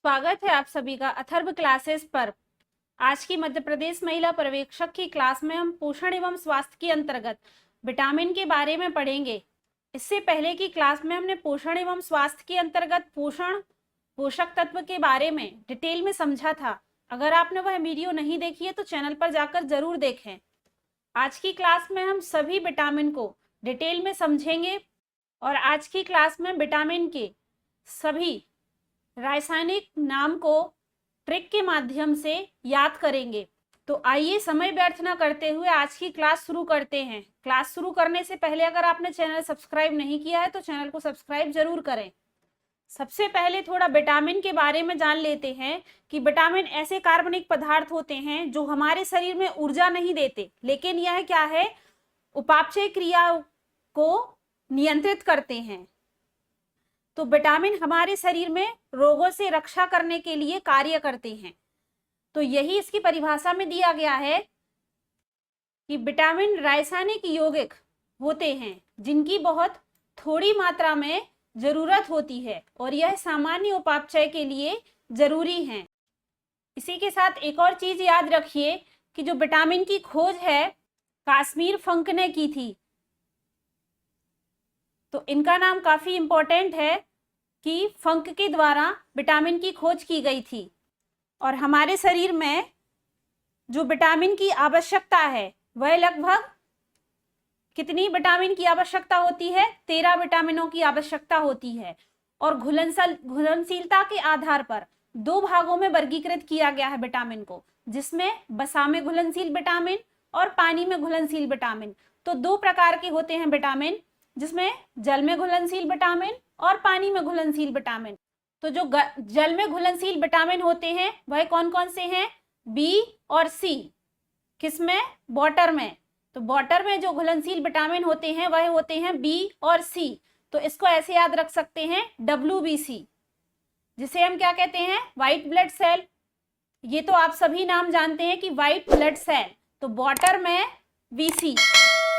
स्वागत है आप सभी का अथर्व क्लासेस पर। आज की मध्य प्रदेश महिला पर्यवेक्षक की क्लास में हम पोषण एवं स्वास्थ्य के अंतर्गत विटामिन के बारे में पढ़ेंगे। इससे पहले की क्लास में हमने पोषण एवं स्वास्थ्य के अंतर्गत पोषक तत्व के बारे में डिटेल में समझा था। अगर आपने वह वीडियो नहीं देखी है तो चैनल पर जाकर जरूर देखें। आज की क्लास में हम सभी विटामिन को डिटेल में समझेंगे और आज की क्लास में विटामिन के सभी रासायनिक नाम को ट्रिक के माध्यम से याद करेंगे। तो आइए समय व्यर्थ न करते हुए आज की क्लास शुरू करते हैं। क्लास शुरू करने से पहले अगर आपने चैनल सब्सक्राइब नहीं किया है तो चैनल को सब्सक्राइब जरूर करें। सबसे पहले थोड़ा विटामिन के बारे में जान लेते हैं कि विटामिन ऐसे कार्बनिक पदार्थ होते हैं जो हमारे शरीर में ऊर्जा नहीं देते, लेकिन यह क्या है, उपापचय क्रिया को नियंत्रित करते हैं। तो विटामिन हमारे शरीर में रोगों से रक्षा करने के लिए कार्य करते हैं। तो यही इसकी परिभाषा में दिया गया है कि विटामिन रासायनिक यौगिक होते हैं जिनकी बहुत थोड़ी मात्रा में जरूरत होती है और यह सामान्य उपापचय के लिए जरूरी हैं। इसी के साथ एक और चीज याद रखिए कि जो विटामिन की खोज है काश्मीर फंक ने की थी। तो इनका नाम काफी इंपॉर्टेंट है कि फंक के द्वारा विटामिन की खोज की गई थी। और हमारे शरीर में जो विटामिन की आवश्यकता है वह लगभग कितनी विटामिन की आवश्यकता होती है, 13 विटामिनों की आवश्यकता होती है। और घुलनशीलता के आधार पर दो भागों में वर्गीकृत किया गया है विटामिन को, जिसमें वसा में घुलनशील विटामिन और पानी में घुलनशील विटामिन। तो दो प्रकार के होते हैं विटामिन, जिसमें जल में घुलनशील विटामिन और पानी में घुलनशील विटामिन। तो जो जल में घुलनशील विटामिन होते हैं वह कौन कौन से हैं, बी और सी। किसमें, वाटर में। तो वाटर में जो घुलनशील विटामिन होते हैं वह होते हैं बी और सी। तो इसको ऐसे याद रख सकते हैं WBC, जिसे हम क्या कहते हैं, व्हाइट ब्लड सेल। ये तो आप सभी नाम जानते हैं कि व्हाइट ब्लड सेल। तो वाटर में BC।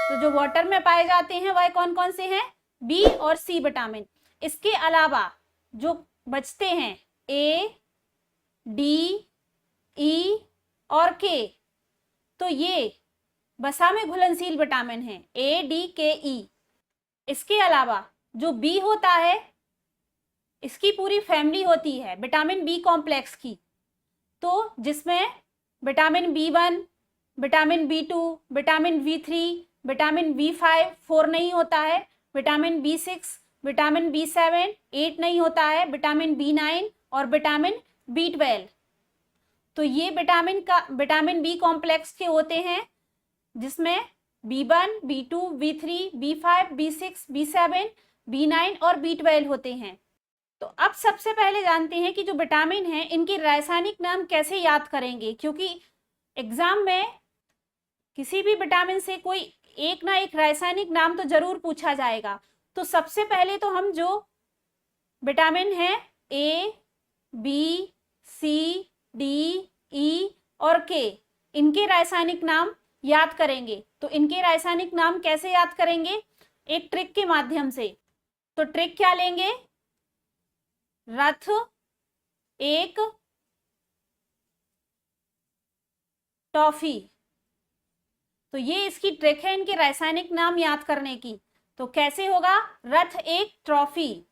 तो जो वाटर में पाए जाते हैं वह कौन कौन से हैं, बी और सी विटामिन। इसके अलावा जो बचते हैं A, D, E और K, तो ये वसा में घुलनशील विटामिन है, A, D, K, E। इसके अलावा जो B होता है इसकी पूरी फैमिली होती है विटामिन बी कॉम्प्लेक्स की। तो जिसमें vitamin B1, vitamin B2, vitamin B3, vitamin B5, 4 नहीं होता है, विटामिन B6, विटामिन B7, 8 नहीं होता है, विटामिन B9 और विटामिन B12। तो ये विटामिन बी कॉम्प्लेक्स के होते हैं, जिसमें B1, B2, B3, B5, B6, B7, B9 और B12 होते हैं। तो अब सबसे पहले जानते हैं कि जो विटामिन है इनके रासायनिक नाम कैसे याद करेंगे, क्योंकि एग्जाम में किसी भी विटामिन से कोई एक ना एक रासायनिक नाम तो जरूर पूछा जाएगा। तो सबसे पहले तो हम जो विटामिन है A, B, C, D, E और K, इनके रासायनिक नाम याद करेंगे। तो इनके रासायनिक नाम कैसे याद करेंगे, एक ट्रिक के माध्यम से। तो ट्रिक क्या लेंगे, रथ, एक, टॉफी। तो ये इसकी ट्रिक है इनके रासायनिक नाम याद करने की। तो कैसे होगा, रथ, एक, ट्रॉफी।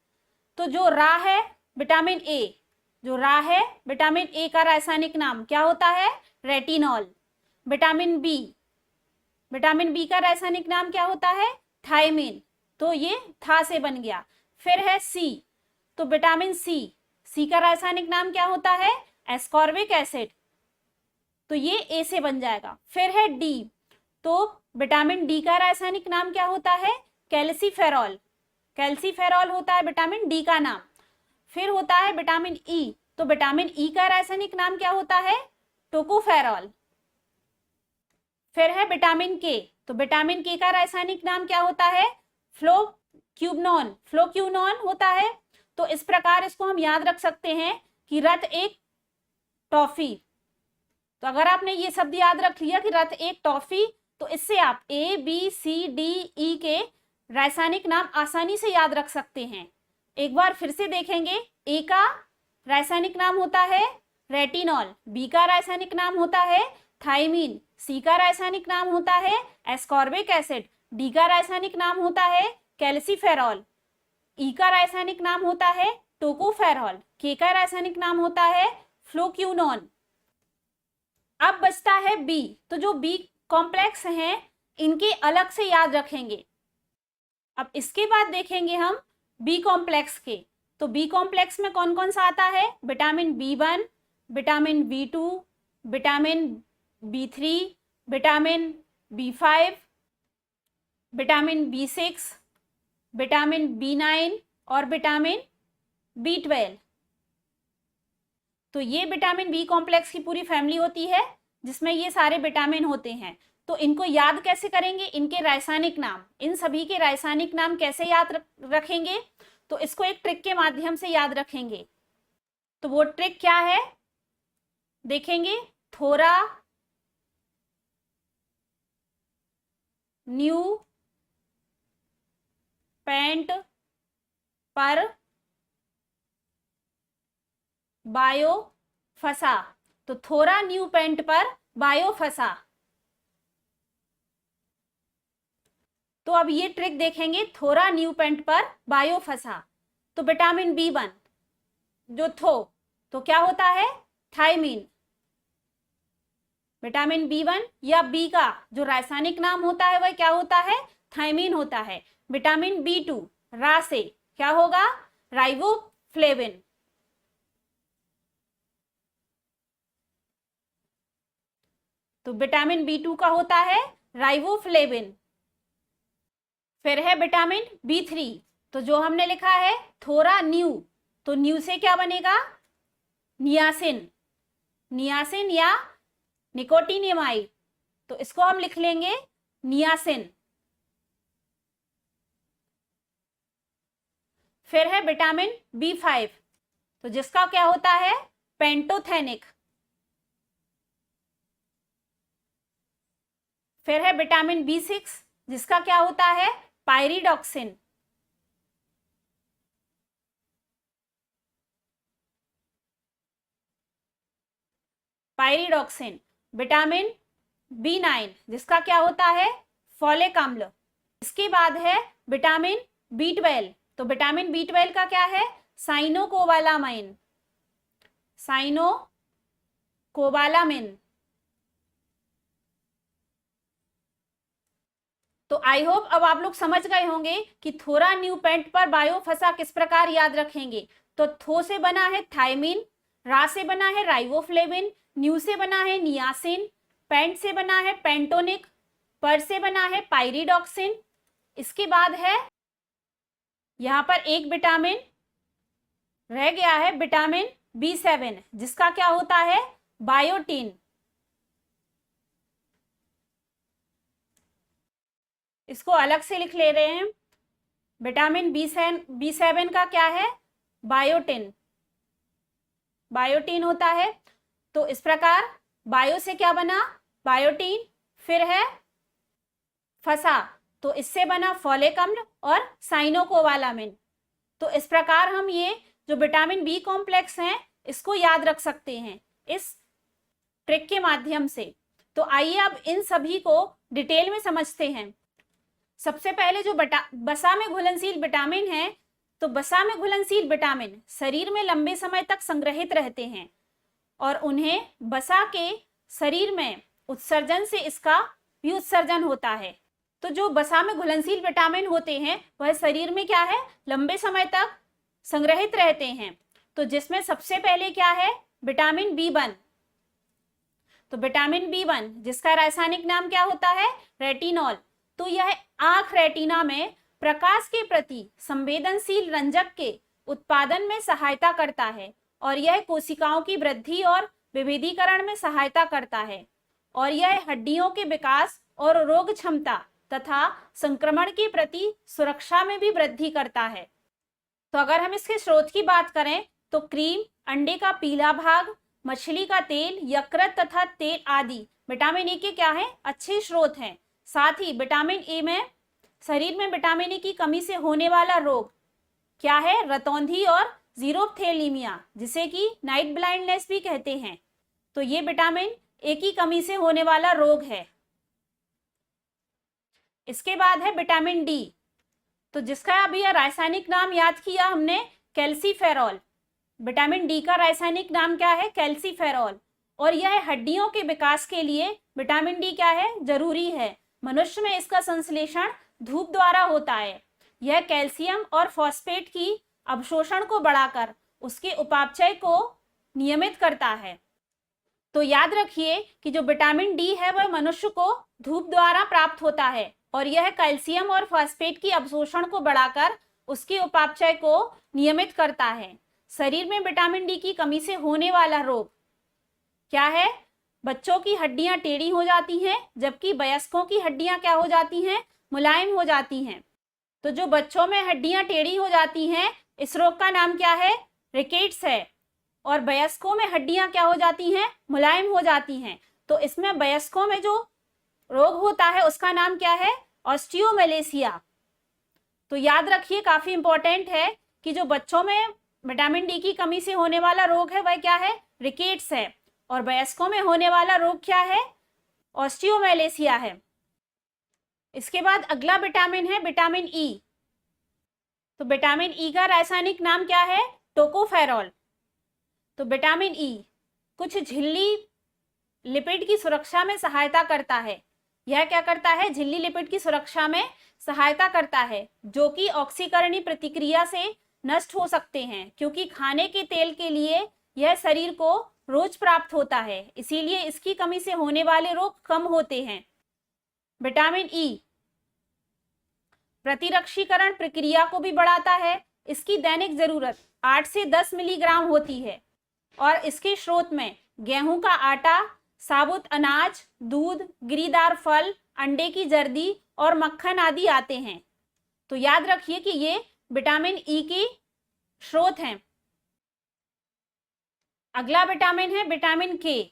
तो जो रा है विटामिन A, जो रा है विटामिन A का रासायनिक नाम क्या होता है, रेटिनॉल। विटामिन B का रासायनिक नाम क्या होता है, थायमिन। तो ये था से बन गया। फिर है C, तो विटामिन C का रासायनिक नाम क्या होता है, एस्कॉर्बिक एसिड। तो ये A से बन जाएगा। फिर है D, तो विटामिन D का रासायनिक नाम क्या होता है, कैल्सीफेरॉल। कैल्सीफेरॉल होता है विटामिन D का नाम। फिर होता है विटामिन E, तो विटामिन E का रासायनिक नाम क्या होता है, टोकोफेरॉल। फिर है विटामिन K, तो विटामिन K का रासायनिक नाम क्या होता है, फ्लोक्यूनॉन होता है। तो इस प्रकार इसको हम याद रख सकते हैं कि रथ, एक, टॉफी। तो अगर आपने ये शब्द याद रख लिया कि रथ, एक, टॉफी, तो इससे आप A, B, C, D, E के रासायनिक नाम आसानी से याद रख सकते हैं। एक बार फिर से देखेंगे, A का रासायनिक नाम होता है रेटिनॉल, बी का रासायनिक नाम होता है थायमीन, सी का रासायनिक नाम होता है एस्कॉर्बिक एसिड, डी का रासायनिक नाम होता है कैल्सीफेरॉल, ई का रासायनिक नाम होता है टोकोफेरॉल, के का रासायनिक नाम होता है फ्लोक्यूनोन। अब बचता है बी, तो जो बी कॉम्प्लेक्स हैं इनके अलग से याद रखेंगे। अब इसके बाद देखेंगे हम बी कॉम्प्लेक्स के, तो बी कॉम्प्लेक्स में कौन कौन सा आता है, vitamin B1, vitamin B2, vitamin B3, vitamin B5, vitamin B6, vitamin B9 और विटामिन B12। तो ये विटामिन बी कॉम्प्लेक्स की पूरी फैमिली होती है जिसमें ये सारे विटामिन होते हैं। तो इनको याद कैसे करेंगे, इनके रासायनिक नाम, इन सभी के रासायनिक नाम कैसे याद रखेंगे, तो इसको एक ट्रिक के माध्यम से याद रखेंगे। तो वो ट्रिक क्या है देखेंगे, थोड़ा न्यू पेंट पर बायो फसा, तो थोड़ा न्यू पेंट पर बायो फसा। तो अब ये ट्रिक देखेंगे, थोड़ा न्यू पेंट पर बायो फसा। तो विटामिन B1 जो तो क्या होता है थायमीन, विटामिन B1 या बी का जो रासायनिक नाम होता है वह क्या होता है थायमीन होता है। विटामिन B2 रा से क्या होगा राइबोफ्लेविन। तो विटामिन B2 का होता है राइबोफ्लेविन। फिर है विटामिन B3, तो जो हमने लिखा है थोड़ा न्यू, तो न्यू से क्या बनेगा नियासिन, नियासिन या निकोटिनिमाइड, तो इसको हम लिख लेंगे नियासिन। फिर है विटामिन B5, तो जिसका क्या होता है पेंटोथेनिक। फिर है विटामिन B6 जिसका क्या होता है पायरिडॉक्सिन। पायरिडॉक्सिन। विटामिन B9 जिसका क्या होता है फॉलिक अम्ल। इसके बाद है विटामिन B12, तो विटामिन B12 का क्या है साइनोकोबालामाइन, साइनोकोबालामिन। तो आई होप अब आप लोग समझ गए होंगे कि थोड़ा न्यू पेंट पर बायो फसा किस प्रकार याद रखेंगे। तो थो से बना है थायमीन, रा से बना है राइबोफ्लेविन, न्यू से बना है नियासिन, पेंट से बना है पेंटोनिक, पर से बना है पायरिडॉक्सिन। इसके बाद है यहां पर एक विटामिन रह गया है विटामिन B7 जिसका क्या होता है बायोटीन। इसको अलग से लिख ले रहे हैं, विटामिन B7 का क्या है बायोटिन, बायोटीन होता है। तो इस प्रकार बायो से क्या बना बायोटीन, फिर है फसा तो इससे बना फॉलिक अम्ल और साइनोकोबालामिन। तो इस प्रकार हम ये जो विटामिन बी कॉम्प्लेक्स हैं इसको याद रख सकते हैं इस ट्रिक के माध्यम से। तो आइए अब इन सभी को डिटेल में समझते हैं। सबसे पहले जो बसा में घुलनशील विटामिन है, तो बसा में घुलनशील विटामिन शरीर में लंबे समय तक संग्रहित रहते हैं और उन्हें बसा के शरीर में उत्सर्जन से इसका भी उत्सर्जन होता है। तो जो बसा में घुलनशील विटामिन होते हैं वह शरीर में क्या है लंबे समय तक संग्रहित रहते हैं। तो जिसमें सबसे पहले क्या है विटामिन B1, तो विटामिन B1 जिसका रासायनिक नाम क्या होता है रेटिनॉल। तो यह आंख रेटिना में प्रकाश के प्रति संवेदनशील रंजक के उत्पादन में सहायता करता है और यह कोशिकाओं की वृद्धि और विभेदीकरण में सहायता करता है और यह हड्डियों के विकास और रोग क्षमता तथा संक्रमण के प्रति सुरक्षा में भी वृद्धि करता है। तो अगर हम इसके स्रोत की बात करें तो क्रीम, अंडे का पीला भाग, मछली का तेल, यकृत तथा तेल आदि विटामिन ए के क्या है अच्छे स्रोत हैं। साथ ही विटामिन ए में शरीर में विटामिन ए की कमी से होने वाला रोग क्या है रतौंधी और जीरोप्थेलीमिया, जिसे कि नाइट ब्लाइंडनेस भी कहते हैं। तो ये विटामिन ए की कमी से होने वाला रोग है। इसके बाद है विटामिन डी, तो जिसका अभी रासायनिक नाम याद किया हमने, कैल्सीफेरॉल। विटामिन डी का रासायनिक नाम क्या है? कैल्सीफेरॉल। और यह हड्डियों के विकास के लिए विटामिन डी क्या है? जरूरी है। मनुष्य में इसका संश्लेषण धूप द्वारा होता है। यह कैल्शियम और फॉस्फेट की अवशोषण को बढ़ाकर उसके उपापचय को नियमित करता है। तो याद रखिए कि जो विटामिन डी है वह मनुष्य को धूप द्वारा प्राप्त होता है और यह कैल्शियम और फॉस्फेट की अवशोषण को बढ़ाकर उसके उपापचय को नियमित करता है। शरीर में विटामिन डी की कमी से होने वाला रोग क्या है? बच्चों की हड्डियां टेढ़ी हो जाती हैं, जबकि वयस्कों की हड्डियां क्या हो जाती हैं? मुलायम हो जाती हैं। तो जो बच्चों में हड्डियां टेढ़ी हो जाती हैं, इस रोग का नाम क्या है? रिकेट्स है। और वयस्कों में हड्डियां क्या हो जाती हैं? मुलायम हो जाती हैं। तो इसमें वयस्कों में जो रोग होता है उसका नाम क्या है? ऑस्टियोमेलेसिया। तो याद रखिए, काफी इंपॉर्टेंट है कि जो बच्चों में विटामिन डी की कमी से होने वाला रोग है वह क्या है? रिकेट्स है। और वयस्कों में होने वाला रोग क्या है? ऑस्टियोमेलेसिया है। इसके बाद अगला विटामिन है विटामिन ई। तो विटामिन ई का रासायनिक नाम क्या है? टोकोफेरॉल। तो विटामिन ई कुछ झिल्ली लिपिड की सुरक्षा में सहायता करता है। यह क्या करता है? झिल्ली लिपिड की सुरक्षा में सहायता करता है, जो कि ऑक्सीकरणीय प्रतिक्रिया से नष्ट हो सकते हैं, क्योंकि खाने के तेल के लिए यह शरीर को रोज प्राप्त होता है, इसीलिए इसकी कमी से होने वाले रोग कम होते हैं। विटामिन ई प्रतिरक्षीकरण प्रक्रिया को भी बढ़ाता है। इसकी दैनिक जरूरत 8 से 10 मिलीग्राम होती है और इसके स्रोत में गेहूं का आटा, साबुत अनाज, दूध, गिरीदार फल, अंडे की जर्दी और मक्खन आदि आते हैं। तो याद रखिए कि ये विटामिन ई के स्रोत हैं। अगला विटामिन है विटामिन के।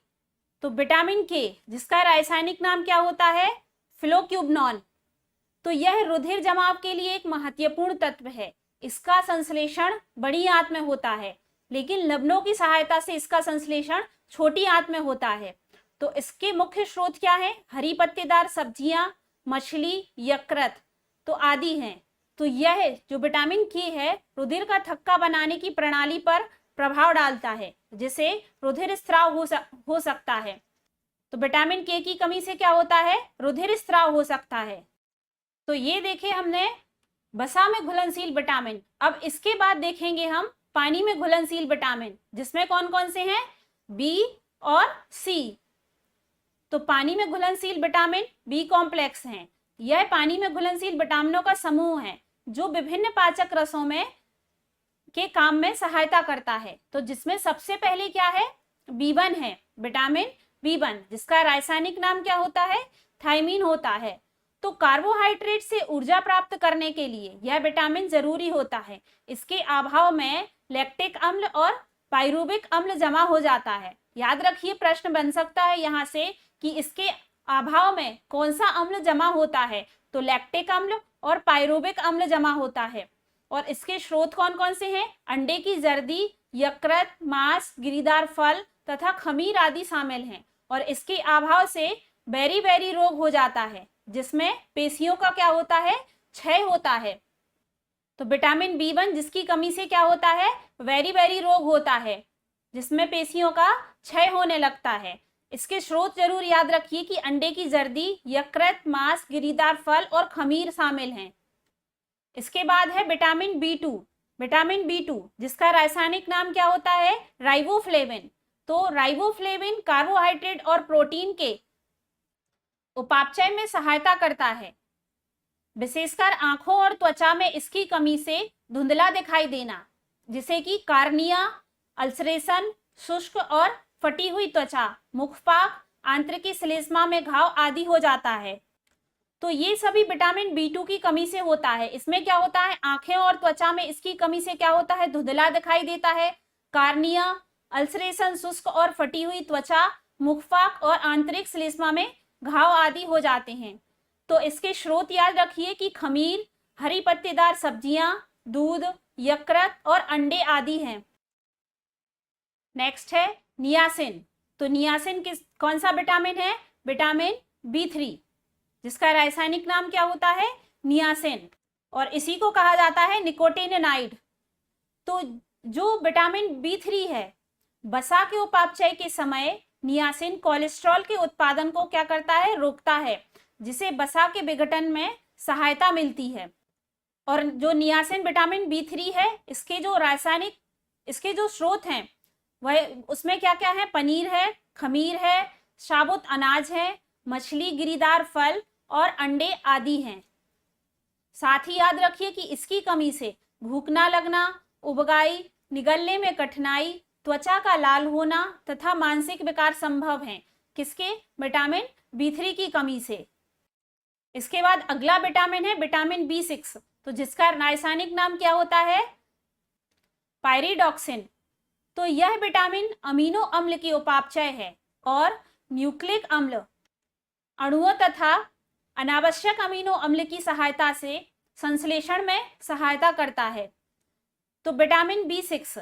तो विटामिन के जिसका रासायनिक नाम क्या होता है? फ्लोक्यूबनॉन। तो यह रुधिर जमाव के लिए एक महत्वपूर्ण तत्व है। इसका संश्लेषण बड़ी आंत में होता है, लेकिन लवणों की सहायता से इसका संश्लेषण छोटी आंत में होता है। तो इसके मुख्य स्रोत क्या है? हरी पत्तेदार सब्जियां, मछली, यकृत तो आदि हैं। तो यह जो विटामिन के है रुधिर का थक्का बनाने की प्रणाली पर प्रभाव डालता है, जिसे रुधिर स्त्राव हो सकता है। तो विटामिन के की कमी से क्या होता है? रुधिर स्त्राव हो सकता है। तो ये देखे हमने वसा में घुलनशील विटामिन। अब इसके बाद देखेंगे हम पानी में घुलनशील विटामिन, जिसमें कौन कौन से हैं? बी और सी। तो पानी में घुलनशील विटामिन बी कॉम्प्लेक्स हैं। यह पानी में घुलनशील विटामिनों का समूह है जो विभिन्न पाचक रसों में के काम में सहायता करता है। तो जिसमें सबसे पहले क्या है? B1 है, विटामिन B1, जिसका रासायनिक नाम क्या होता है? थायमीन होता है। तो कार्बोहाइड्रेट से ऊर्जा प्राप्त करने के लिए यह विटामिन जरूरी होता है। इसके अभाव में लैक्टिक अम्ल और पाइरुविक अम्ल जमा हो जाता है। याद रखिए, प्रश्न बन सकता है यहाँ से कि इसके अभाव में कौन सा अम्ल जमा होता है? तो लैक्टिक अम्ल और पाइरुविक अम्ल जमा होता है। और इसके स्रोत कौन कौन से हैं? अंडे की जर्दी, यकृत, मांस, गिरीदार फल तथा खमीर आदि शामिल हैं। और इसके अभाव से बेरी रोग हो जाता है, जिसमें पेशियों का क्या होता है? क्षय होता है। तो विटामिन B1 जिसकी कमी से क्या होता है? बेरी रोग होता है, जिसमें पेशियों का क्षय होने लगता है। इसके स्रोत जरूर याद रखिए कि अंडे की जर्दी, यकृत, मांस, गिरीदार फल और खमीर शामिल हैं। इसके बाद है विटामिन B2। विटामिन B2 जिसका रासायनिक नाम क्या होता है? राइबोफ्लेविन। तो राइबोफ्लेविन कार्बोहाइड्रेट और प्रोटीन के उपापचय में सहायता करता है। विशेषकर आंखों और त्वचा में इसकी कमी से धुंधला दिखाई देना, जिसे कि कार्निया, अल्सरेशन, शुष्क और फटी हुई त्वचा, मुखपाक, आंतरिक श्लेष्मा में घाव आदि हो जाता है। तो ये सभी विटामिन B2 की कमी से होता है। इसमें क्या होता है? आंखें और त्वचा में इसकी कमी से क्या होता है? धुंधला दिखाई देता है। कार्निया, अल्सरेशन, शुष्क और फटी हुई त्वचा, मुखपाक और आंतरिक श्लेष्मा में घाव आदि हो जाते हैं। तो इसके स्रोत याद रखिए कि खमीर, हरी पत्तेदार सब्जियां, दूध, यकृत और अंडे आदि हैं। नेक्स्ट है नियासिन। तो नियासिन कौन सा विटामिन है? विटामिन B3, जिसका रासायनिक नाम क्या होता है? नियासिन, और इसी को कहा जाता है निकोटिनाइड। तो जो विटामिन B3 है, वसा के उपापचय के समय नियासिन कोलेस्ट्रॉल के उत्पादन को क्या करता है? रोकता है, जिसे वसा के विघटन में सहायता मिलती है। और जो नियासिन विटामिन B3 है, इसके जो स्रोत हैं वह उसमें क्या क्या है? पनीर है, खमीर है, साबुत अनाज है, मछली, गिरीदार फल और अंडे आदि हैं। साथ ही याद रखिए कि इसकी कमी से भूख ना लगना, उबकाई, निगलने में कठिनाई, त्वचा का लाल होना तथा मानसिक विकार संभव हैं। किसके? विटामिन B3 की कमी से। इसके बाद अगला विटामिन है विटामिन B6, तो जिसका रासायनिक नाम क्या होता है? पायरिडॉक्सिन। तो यह विटामिन अमीनो अम्ल की उपापचय है और न्यूक्लिक अम्ल अणुओं तथा अनावश्यक अमीनो अम्ल की सहायता से संश्लेषण में सहायता करता है। तो विटामिन B6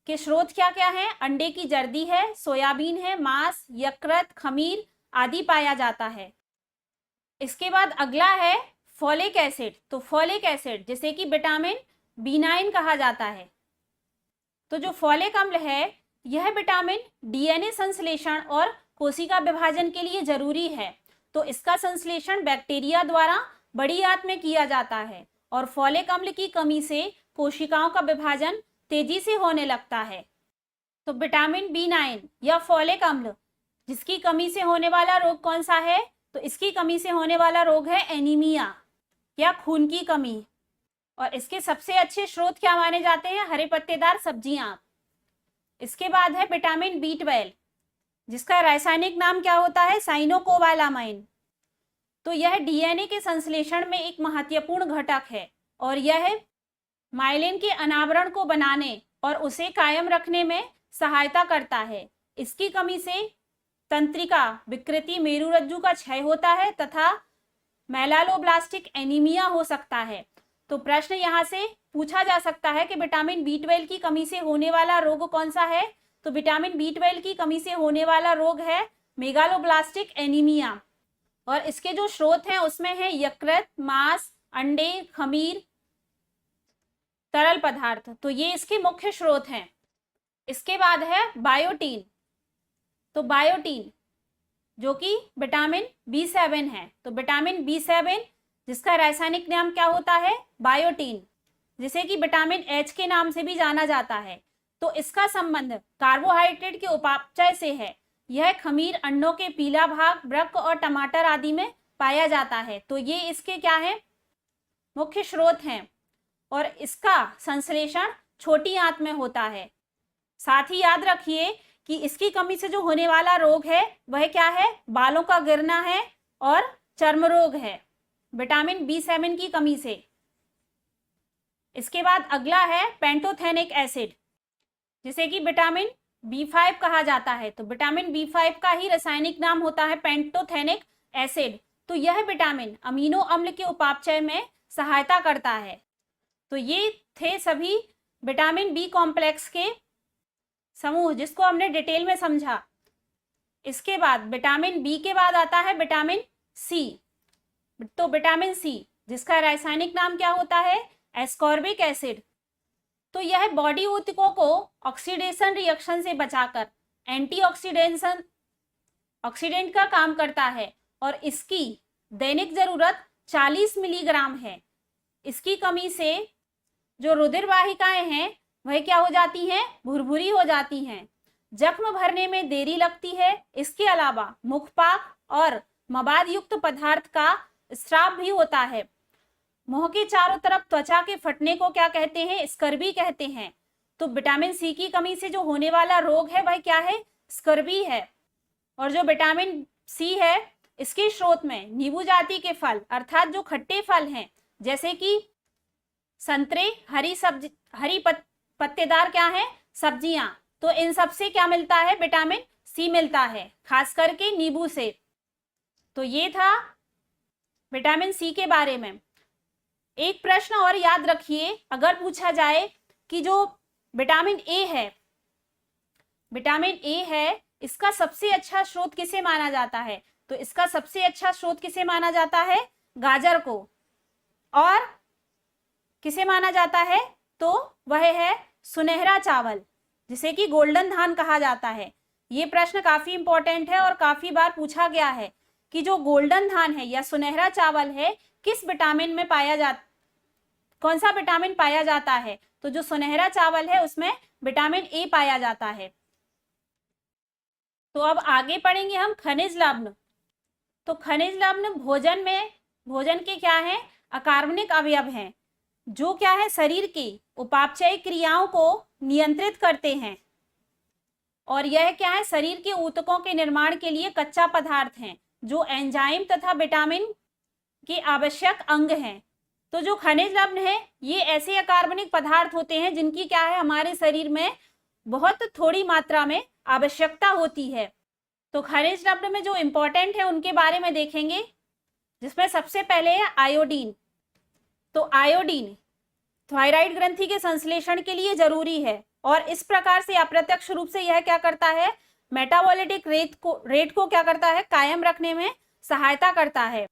के स्रोत क्या क्या हैं? अंडे की जर्दी है, सोयाबीन है, मांस, यकृत, खमीर आदि पाया जाता है। इसके बाद अगला है फोलिक एसिड। तो फोलिक एसिड जिसे कि विटामिन B9 कहा जाता है। तो जो फोलिक अम्ल है, यह विटामिन DNA संश्लेषण और कोशिका विभाजन के लिए जरूरी है। तो इसका संश्लेषण बैक्टीरिया द्वारा बड़ी आंत में किया जाता है और फोलिक अम्ल की कमी से कोशिकाओं का विभाजन तेजी से होने लगता है। तो विटामिन B9 या फोलिक अम्ल जिसकी कमी से होने वाला रोग कौन सा है? तो इसकी कमी से होने वाला रोग है एनीमिया या खून की कमी। और इसके सबसे अच्छे स्रोत क्या माने जाते हैं? हरे पत्तेदार सब्जियां। इसके बाद है विटामिन B12, जिसका रासायनिक नाम क्या होता है? साइनोकोबालामाइन। तो यह DNA के संश्लेषण में एक महत्वपूर्ण घटक है और यह माइलिन के अनावरण को बनाने और उसे कायम रखने में सहायता करता है। इसकी कमी से तंत्रिका विकृति, मेरुरज्जु का क्षय होता है तथा मेलालोब्लास्टिक एनीमिया हो सकता है। तो प्रश्न यहाँ से पूछा जा सकता है कि विटामिन B12 की कमी से होने वाला रोग कौन सा है? तो विटामिन B12 की कमी से होने वाला रोग है मेगालोब्लास्टिक एनीमिया। और इसके जो स्रोत हैं उसमें है यकृत, मांस, अंडे, खमीर, तरल पदार्थ। तो ये इसके मुख्य स्रोत हैं। इसके बाद है बायोटीन। तो बायोटीन जो कि विटामिन B7 है। तो विटामिन B7 जिसका रासायनिक नाम क्या होता है? बायोटीन, जिसे कि विटामिन H के नाम से भी जाना जाता है। तो इसका संबंध कार्बोहाइड्रेट के उपापचय से है। यह खमीर, अंडों के पीला भाग, वृक्क और टमाटर आदि में पाया जाता है। तो ये इसके क्या है? मुख्य स्रोत हैं और इसका संश्लेषण छोटी आंत में होता है। साथ ही याद रखिए कि इसकी कमी से जो होने वाला रोग है वह क्या है? बालों का गिरना है और चर्म रोग है, विटामिन B7 की कमी से। इसके बाद अगला है पेंटोथेनिक एसिड, जिसे कि विटामिन B5 कहा जाता है। तो विटामिन B5 का ही रासायनिक नाम होता है पेंटोथेनिक एसिड। तो यह विटामिन अमीनो अम्ल के उपापचय में सहायता करता है। तो ये थे सभी विटामिन B कॉम्प्लेक्स के समूह जिसको हमने डिटेल में समझा। इसके बाद विटामिन B के बाद आता है विटामिन C। तो विटामिन C जिसका रासायनिक नाम क्या होता है? Ascorbic acid. तो यह बॉडी ऊतकों को ऑक्सीडेशन रिएक्शन से बचाकर ऑक्सीडेंट का काम करता है और इसकी दैनिक जरूरत 40 मिलीग्राम है। इसकी कमी से जो रुधिर वाहिकाएं हैं वह क्या हो जाती हैं? भुरभुरी हो जाती हैं, जख्म भरने में देरी लगती है। इसके अलावा मुखपाक और मवाद युक्त पदार्थ का स्राव भी होता है। मुंह के चारों तरफ त्वचा के फटने को क्या कहते हैं? स्कर्वी कहते हैं। तो विटामिन C की कमी से जो होने वाला रोग है वह क्या है? स्कर्वी है। और जो विटामिन C है इसके स्रोत में नींबू जाति के फल अर्थात जो खट्टे फल हैं जैसे कि संतरे, हरी पत्तेदार क्या है? सब्जियां। तो इन सब से क्या मिलता है? विटामिन C मिलता है, खास करके नींबू से। तो ये था विटामिन C के बारे में। एक प्रश्न और याद रखिए, अगर पूछा जाए कि जो विटामिन ए है इसका सबसे अच्छा स्रोत किसे माना जाता है, तो इसका सबसे अच्छा स्रोत किसे माना जाता है, गाजर को। और किसे माना जाता है, तो वह है सुनहरा चावल, जिसे कि गोल्डन धान कहा जाता है। ये प्रश्न काफी इंपॉर्टेंट है और काफी बार पूछा गया है कि जो गोल्डन धान है या सुनहरा चावल है किस विटामिन में कौन सा विटामिन पाया जाता है, तो जो सुनहरा चावल है उसमें विटामिन ए पाया जाता है। तो अब आगे पढ़ेंगे हम खनिज लवण। तो खनिज लवण भोजन के क्या है, अकार्बनिक अवयव हैं, जो क्या है शरीर की उपापचय क्रियाओं को नियंत्रित करते हैं। और यह क्या है, शरीर के ऊतकों के निर्माण के लिए कच्चा पदार्थ हैं, जो एंजाइम तथा विटामिन के आवश्यक अंग हैं। तो जो खनिज लवण है ये ऐसे अकार्बनिक पदार्थ होते हैं जिनकी क्या है हमारे शरीर में बहुत थोड़ी मात्रा में आवश्यकता होती है। तो खनिज लवण में जो इंपॉर्टेंट है उनके बारे में देखेंगे, जिसमें सबसे पहले है आयोडीन। तो आयोडीन थायराइड ग्रंथि के संश्लेषण के लिए जरूरी है और इस प्रकार से अप्रत्यक्ष रूप से यह क्या करता है, मेटाबॉलिटिक रेट को क्या करता है, कायम रखने में सहायता करता है।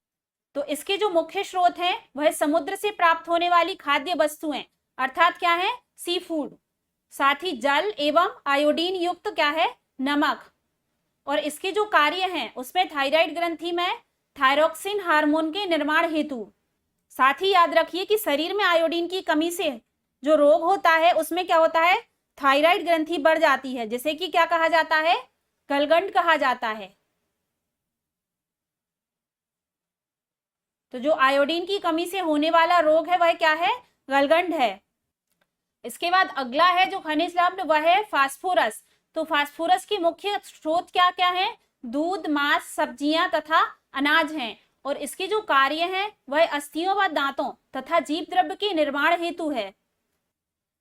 तो इसके जो मुख्य स्रोत हैं वह समुद्र से प्राप्त होने वाली खाद्य वस्तुएं, अर्थात क्या है, सी फूड, साथ ही जल एवं आयोडीन युक्त क्या है, नमक। और इसके जो कार्य हैं उसमें थायराइड ग्रंथि में थायरोक्सिन हार्मोन के निर्माण हेतु, साथ ही याद रखिए कि शरीर में आयोडीन की कमी से जो रोग होता है उसमें क्या होता है, थायराइड ग्रंथि बढ़ जाती है, जिसे कि क्या कहा जाता है, गलगंड कहा जाता है। तो जो आयोडीन की कमी से होने वाला रोग है वह क्या है, गलगंड है। इसके बाद अगला है जो खनिज लवण वह है फास्फोरस। तो फास्फोरस के मुख्य स्रोत क्या क्या है, दूध, मांस, सब्जियां तथा अनाज हैं। और इसके जो कार्य हैं वह अस्थियों व दांतों तथा जीव द्रव्य के निर्माण हेतु है।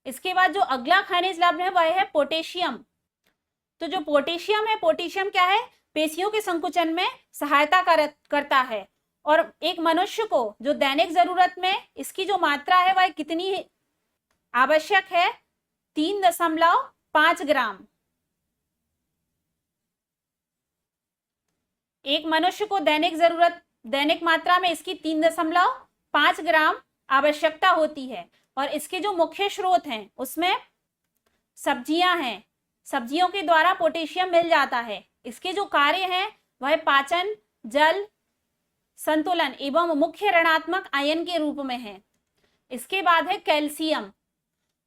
इसके बाद जो अगला खनिज लवण है वह है पोटेशियम। तो जो पोटेशियम है, पोटेशियम क्या है, पेशियों के संकुचन में सहायता करता है। और एक मनुष्य को जो दैनिक जरूरत में इसकी जो मात्रा है वह कितनी आवश्यक है, 3.5 ग्राम। एक मनुष्य को दैनिक मात्रा में इसकी 3.5 ग्राम आवश्यकता होती है। और इसके जो मुख्य स्रोत हैं उसमें सब्जियां हैं, सब्जियों के द्वारा पोटेशियम मिल जाता है। इसके जो कार्य हैं वह पाचन, जल संतुलन एवं मुख्य ऋणात्मक आयन के रूप में है। इसके बाद है कैल्शियम।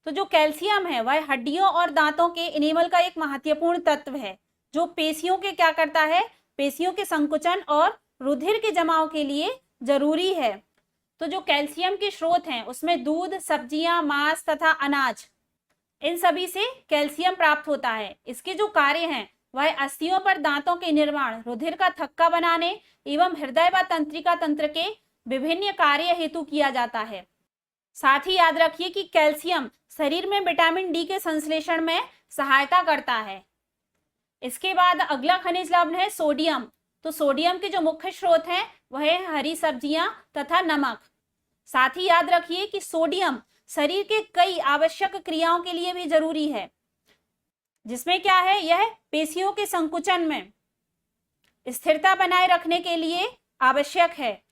तो जो कैल्शियम है वह हड्डियों और दांतों के इनेमल का एक महत्वपूर्ण तत्व है, जो पेशियों के क्या करता है, पेशियों के संकुचन और रुधिर के जमाव के लिए जरूरी है। तो जो कैल्शियम के स्रोत हैं उसमें दूध, सब्जियां, मांस तथा अनाज, इन सभी से कैल्शियम प्राप्त होता है। इसके जो कार्य हैं वह अस्थियों पर दांतों के निर्माण, रुधिर का थक्का बनाने एवं हृदय व तंत्रिका तंत्र के विभिन्न कार्य हेतु किया जाता है। साथ ही याद रखिए कि कैल्शियम शरीर में विटामिन डी के संश्लेषण में सहायता करता है। इसके बाद अगला खनिज लवण है सोडियम। तो सोडियम के जो मुख्य स्रोत हैं वह है हरी सब्जियां तथा नमक। साथ ही याद रखिए कि सोडियम शरीर के कई आवश्यक क्रियाओं के लिए भी जरूरी है, जिसमें क्या है, यह पेशियों के संकुचन में स्थिरता बनाए रखने के लिए आवश्यक है।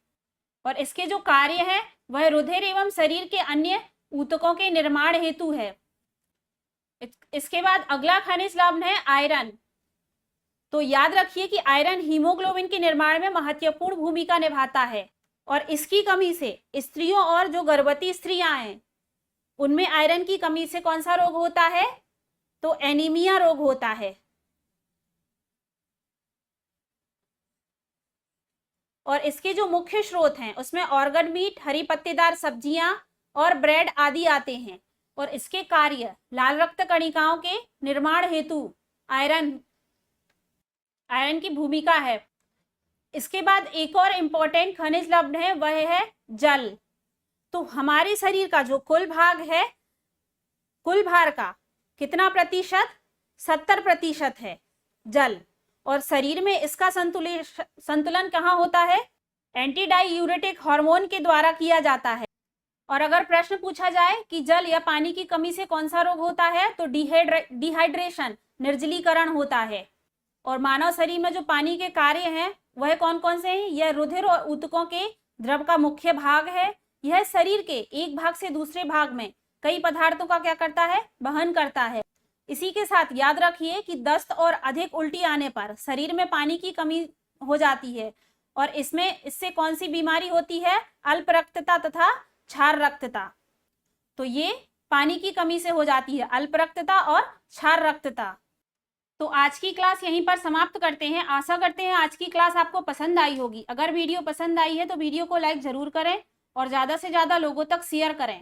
और इसके जो कार्य हैं वह रुधिर एवं शरीर के अन्य ऊतकों के निर्माण हेतु है। इसके बाद अगला खनिज लवण है आयरन। तो याद रखिए कि आयरन हीमोग्लोबिन के निर्माण में महत्वपूर्ण भूमिका निभाता है। और इसकी कमी से स्त्रियों और जो गर्भवती स्त्रियां हैं उनमें आयरन की कमी से कौन सा रोग होता है, तो एनीमिया रोग होता है। और इसके जो मुख्य स्रोत हैं उसमें ऑर्गन मीट, हरी पत्तेदार सब्जियां और ब्रेड आदि आते हैं। और इसके कार्य लाल रक्त कणिकाओं के निर्माण हेतु आयरन की भूमिका है। इसके बाद एक और इम्पोर्टेंट खनिज लवण है वह है जल। तो हमारे शरीर का जो कुल भाग है, कुल भार का कितना प्रतिशत, 70% है जल। और शरीर में इसका संतुलन कहाँ होता है, एंटी डाईयूरेटिक हार्मोन के द्वारा किया जाता है। और अगर प्रश्न पूछा जाए कि जल या पानी की कमी से कौन सा रोग होता है, तो डिहाइड्रेशन, निर्जलीकरण होता है। और मानव शरीर में जो पानी के कार्य हैं वह कौन कौन से हैं? यह रुधिर और ऊतकों के द्रव का मुख्य भाग है। यह शरीर के एक भाग से दूसरे भाग में कई पदार्थों का क्या करता है? वहन करता है। इसी के साथ याद रखिए कि दस्त और अधिक उल्टी आने पर शरीर में पानी की कमी हो जाती है, और इससे कौन सी बीमारी होती है? अल्प रक्तता तथा क्षार रक्तता। तो ये पानी की कमी से हो जाती है, अल्प रक्तता और क्षार रक्तता। तो आज की क्लास यहीं पर समाप्त करते हैं। आशा करते हैं आज की क्लास आपको पसंद आई होगी। अगर वीडियो पसंद आई है तो वीडियो को लाइक जरूर करें और ज़्यादा से ज़्यादा लोगों तक शेयर करें।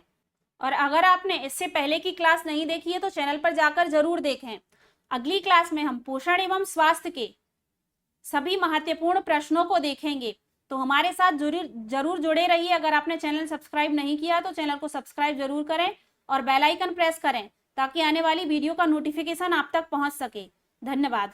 और अगर आपने इससे पहले की क्लास नहीं देखी है तो चैनल पर जाकर जरूर देखें। अगली क्लास में हम पोषण एवं स्वास्थ्य के सभी महत्वपूर्ण प्रश्नों को देखेंगे। तो हमारे साथ जरूर जुड़े रहिए। अगर आपने चैनल सब्सक्राइब नहीं किया तो चैनल को सब्सक्राइब जरूर करें और बेल आइकन प्रेस करें ताकि आने वाली वीडियो का नोटिफिकेशन आप तक पहुंच सके। धन्यवाद।